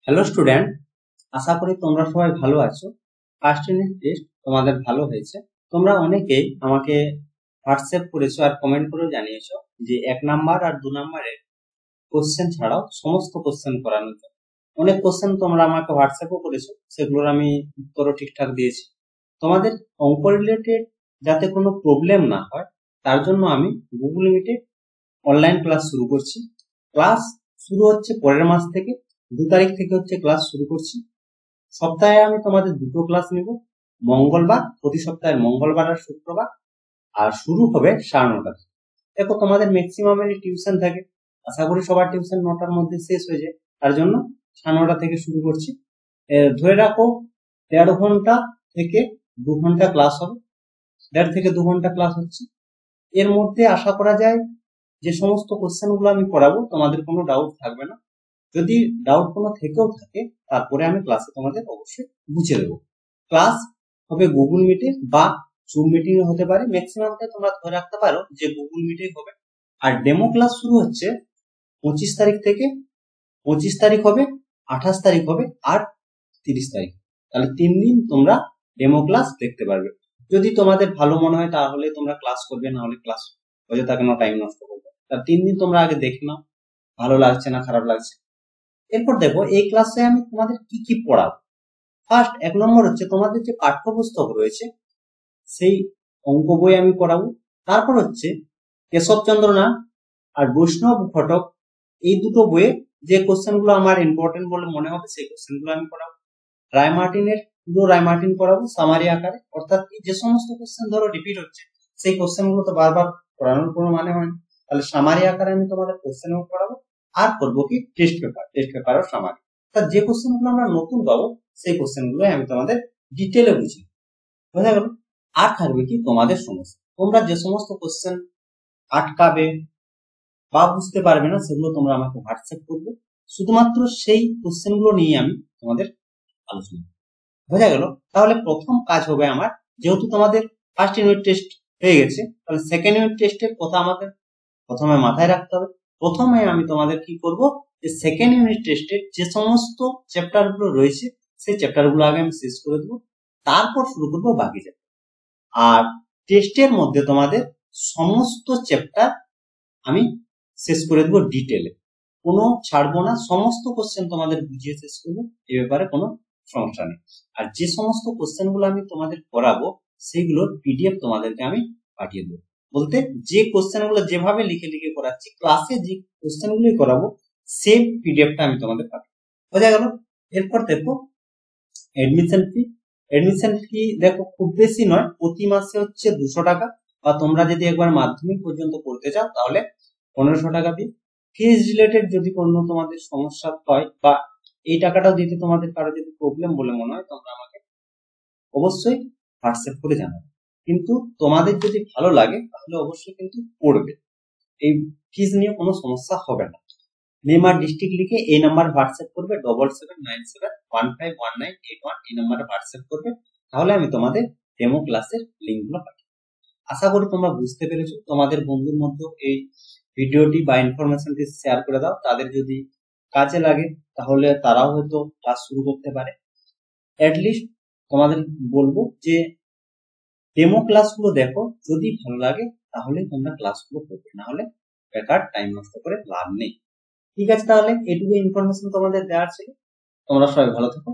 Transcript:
Hello student, আশা করি তোমরা সবাই ভালো আছো। ফার্স্ট ইউনিট টেস্ট তোমাদের ভালো হয়েছে। তোমরা অনেকেই আমাকে হোয়াটসঅ্যাপ করেছো আর কমেন্ট করেও জানিয়েছো যে 1 নাম্বার আর 2 নাম্বারের কোশ্চেন ছাড়াও সমস্ত কোশ্চেন করানো যায়। অনেক কোশ্চেন তোমরা আমাকে হোয়াটসঅ্যাপও করেছো, সেগুলোর আমি উত্তরও ঠিকঠাক দিয়েছি। তোমাদের অঙ্ক রিলেটেড যাতে কোনো প্রবলেম না হয় তার জন্য আমি গুগল মিটে অনলাইন ক্লাস শুরু করছি। ক্লাস শুরু হচ্ছে পরের মাস থেকে, 2 তারিখ থেকে হচ্ছে ক্লাস শুরু করছি। সপ্তাহে আমি তোমাদের 2টো ক্লাস নেব, মঙ্গলবার, প্রতি সপ্তাহের মঙ্গলবার আর শুক্রবার, আর শুরু হবে 9:30। দেখো তোমাদের ম্যাক্সিমামেরই টিউশন থাকে, আশা করি সবার টিউশন 9টার মধ্যে শেষ হয়ে যায়, তার জন্য 9:30 থেকে শুরু করছি। ধরে রাখো 1.5 ঘন্টা থেকে 2 ঘন্টা ক্লাস হবে, 1.5 থেকে 2 ঘন্টা ক্লাস হচ্ছে। এর মধ্যে আশা করা যায় যে সমস্ত কোশ্চেন গুলো আমি পড়াবো তোমাদের কোনো ডাউট থাকবে না। যদি ডাউট কোনো থেকেও থাকে তারপরে আমি ক্লাসে তোমাদের অবশ্যই বুঝিয়ে দেবো। ক্লাস হবে গুগল মিটে বা জুম মিটিং এ হতে পারে, ম্যাক্সিমামটা তোমরা ধরে রাখতে পারো যে গুগল মিটে হবে। আর ডেমো ক্লাস শুরু হচ্ছে 25 তারিখ থেকে। 25 তারিখ হবে, 28 তারিখ হবে আর 30 তারিখ। তাহলে 3 দিন তোমরা ডেমো ক্লাস দেখতে পারবে। যদি তোমাদের ভালো মনে হয় তাহলে তোমরা ক্লাস করবে, না হলে ক্লাস অযথা কেন টাইম নষ্ট করবে। তার 3 দিন তোমরা আগে দেখে নাও, ভালো লাগছে না খারাপ লাগছে। এরপর দেখো এই ক্লাসে আমি তোমাদের কি কি পড়াবো। ফার্স্ট 1 নম্বর হচ্ছে তোমাদের যে পাঠ্যপুস্তক রয়েছে সেই অঙ্ক বই আমি পড়াবো। তারপর হচ্ছে কেশবচন্দ্র নাথ আর বৈষ্ণব ঘটক, এই দুটো বইয়ে যে কোশ্চেন গুলো আমার ইম্পর্টেন্ট বলে মনে হবে সেই কোশ্চেন গুলো আমি পড়াবো। রায়মার্টিনের পুরো রায়মার্টিন পড়াবো সামারি আকারে, অর্থাৎ যে সমস্ত কোশ্চেন ধরো রিপিট হচ্ছে সেই কোশ্চেন গুলো তো বারবার পড়ানোর কোনো মানে হয় না, তাহলে সামারি আকারে আমি তোমাদের কোশ্চেন পড়াবো। আর করবো কি টেস্ট পেপারও সামারি, অর্থাৎ যে কোশ্চেন গুলো আমরা নতুন পাবো সেই কোশ্চেন গুলো আমি তোমাদের ডিটেলে বুঝি। বোঝা গেল? আর থাকবে কি তোমাদের সমস্যা, তোমরা যে সমস্ত কোশ্চেন আটকাবে বা বুঝতে পারবে না সেগুলো তোমরা আমাকে হোয়াটসঅ্যাপ করবে, শুধুমাত্র সেই কোশ্চেন গুলো নিয়ে আমি তোমাদের আলোচনা। বোঝা গেল? তাহলে প্রথম কাজ হবে আমার, যেহেতু তোমাদের ফার্স্ট ইউনিট টেস্ট হয়ে গেছে, তাহলে সেকেন্ড ইউনিট টেস্টের কথা আমাকে প্রথমে মাথায় রাখতে হবে। প্রথমে আমি তোমাদের কি করব, যে সেকেন্ড ইউনিট টেস্টের যে সমস্ত চ্যাপ্টার গুলো রয়েছে সেই চ্যাপ্টার গুলো আগে আমি শেষ করে দেবো, তারপর শুরু করবো বাকি চ্যাপ্টার। আর টেস্টের মধ্যে তোমাদের সমস্ত চ্যাপ্টার আমি শেষ করে দেবো ডিটেলে, কোনো ছাড়বো না, সমস্ত কোশ্চেন তোমাদের বুঝিয়ে শেষ করবো, এ ব্যাপারে কোনো সমস্যা নেই। আর যে সমস্ত কোশ্চেন গুলো আমি তোমাদের করাবো সেগুলোর পিডিএফ তোমাদেরকে আমি পাঠিয়ে দেবো। বলতে যে কোশ্চেন গুলো যেভাবে লিখে লিখে করাচ্ছি ক্লাসে, যে কোশ্চেন গুলো করাবো সেই পিডিএফটা আমি তোমাদের পাঠাবো। বোঝা গেল? এরপর দেখো এডমিশন ফি। এডমিশন ফি দেখো খুব বেশি নয়, প্রতি মাসে হচ্ছে 200 টাকা, বা তোমরা যদি একবার মাধ্যমিক পর্যন্ত পড়তে চাও তাহলে 1500 টাকা দিয়ে। ফিজ রিলেটেড যদি কোনো তোমাদের সমস্যা হয় বা এই টাকাটাও দিতে তোমাদের কারো যদি প্রবলেম বলে মনে হয়, তোমরা আমাকে অবশ্যই হোয়াটসঅ্যাপ করে জানাবে। কিন্তু তোমাদের যদি ভালো লাগে তাহলে অবশ্যই কিন্তু পড়বে, এই ফিজ নিয়ে কোনো সমস্যা হবে না। নেম আর ডিস্ট্রিক্ট লিখে এই নাম্বার হোয়াটসঅ্যাপ করবে, 7797151981, এই নাম্বারে হোয়াটসঅ্যাপ করবে, তাহলে আমি তোমাদের ডেমো ক্লাসের লিঙ্ক গুলো পাঠাবো। আশা করি তোমরা বুঝতে পেরেছো। তোমাদের বন্ধুর মধ্যে এই ভিডিওটি বা ইনফরমেশনটি শেয়ার করে দাও, তাদের যদি কাজে লাগে তাহলে তারাও হয়তো ক্লাস শুরু করতে পারে। অ্যাটলিস্ট তোমাদের বলবো যে ডেমো ক্লাসগুলো দেখো, যদি ভালো লাগে তাহলে তোমরা ক্লাসগুলো করবে, না হলে বেকার টাইম নষ্ট করে লাভ নেই। ঠিক আছে, তাহলে এটুকু ইনফরমেশন তোমাদের দেওয়ার ছিল। তোমরা সবাই ভালো থেকো।